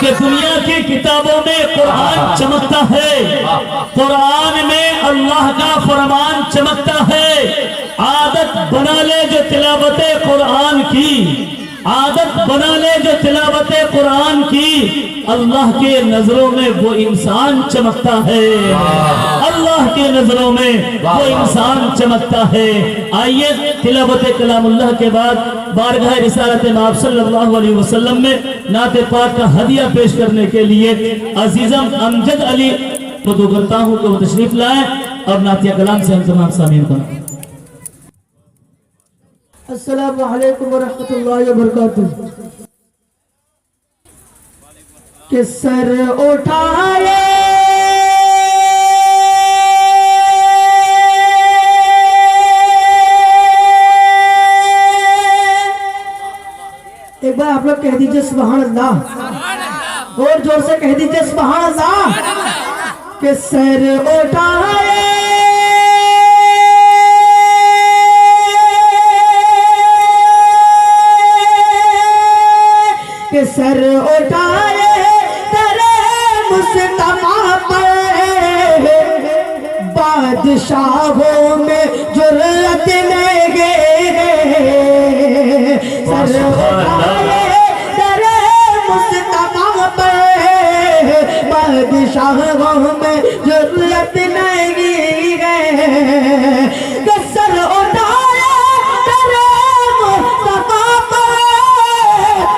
کہ دنیا کی کتابوں میں قرآن چمکتا ہے، قرآن میں اللہ کا فرمان چمکتا ہے۔ عادت بنا لے جو تلاوت قرآن کی، عادت بنا لے جو تلاوت قرآن کی، اللہ کے نظروں میں وہ انسان چمکتا ہے، اللہ کے نظروں میں وہ انسان چمکتا ہے۔ آئیے تلاوت کلام اللہ کے بعد بارگاہ رسالت مآب صلی اللہ علیہ وسلم میں نعت پاک کا ہدیہ پیش کرنے کے لیے عزیزم امجد علی کو دعا کرتا ہوں کہ وہ تشریف لائیں اور نعتیہ کلام سے ہم تمام سامعین کو۔ السلام علیکم ورحمۃ اللہ وبرکاتہ۔ کہ سر اٹھائے ایک بار آپ لوگ کہہ دیجئے سبحان اللہ، اور زور سے کہہ دیجئے سبحان اللہ۔ کہ سر اٹھائے کہ سر اٹھائے تیرے مصطفیٰ پر، بادشاہوں میں جرأت نہیں ہے۔ سر اٹھائے تیرے مصطفیٰ پر، بادشاہوں میں جرأت نہیں ہے۔ کہ سر اٹھائے تیرے مصطفیٰ پر،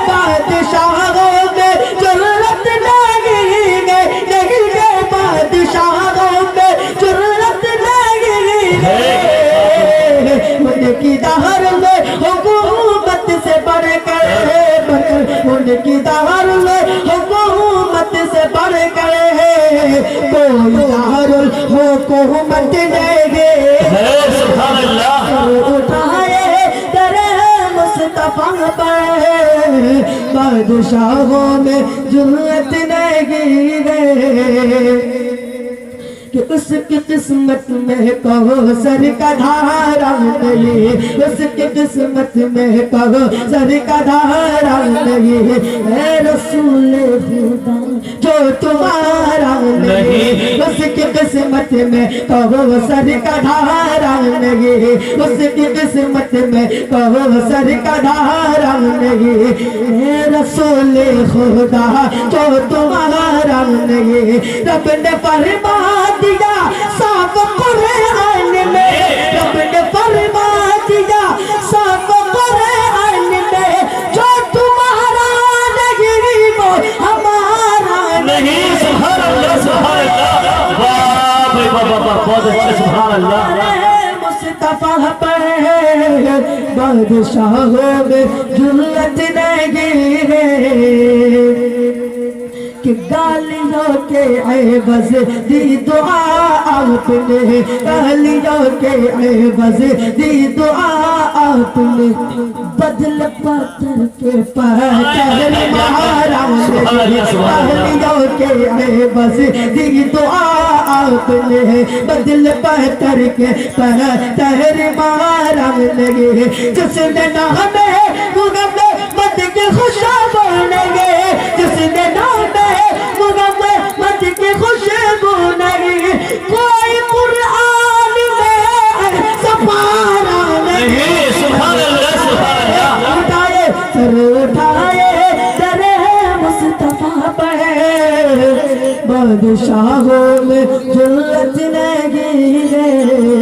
بادشاہوں میں جرأت نہیں ہے، بادشاہوں میں جرأت نہیں ہے۔ ان کی دہر میں حکومت سے بڑھ کر، ان کی دہر میں حکومت سے بڑھ کر کوئی دارالحکومت نہیں ہے۔ سبحان اللہ۔ اٹھائے تیرے مصطفیٰ پر، بادشاہوں میں جرأت نہیں ہے۔ کہ اس کی قسمت میں کوثر کا دھارا نہیں، اس کی قسمت میں کوثر کا دھارا نہیں، اے رسول خدا جو تمہارا نہیں، اس کی قسمت میں کوثر کا دھارا نہیں، اس کی قسمت میں کوثر کا دھارا نہیں، اے رسول خدا جو تمہارا نہیں۔ رب نے فرما دیا صاف قرآن میں، رب نے فرما دیا صاف قرآن میں، جو تمہارا نہیں وہ ہمارا نہیں۔ سبحان اللہ، سبحان اللہ، واہ واہ واہ واہ، بہت اچھا، سبحان اللہ۔ مصطفیٰ پر بادشاہوں میں جرأت نہیں ہے۔ کہ گالیوں کے عوض دی دعا آپ نے، گالیوں کے عوض دی دعا آپ نے، بدل پتھر کے پتھر مارا نہیں، گالیوں کے عوض دی دعا آپ نے، بدل پتھر کے پتھر مارا نہیں۔ جس نے نام محمد کے خوشبو نہیں، جس نے نام محمد کی خوشبو نہیں، کوئی قرآن میں سفارا نہیں۔ سبحان اللہ، سبحان اللہ۔ اٹھائے سر اٹھائے تیرے مصطفیٰ پر، بادشاہوں میں جرأت نہیں ہے۔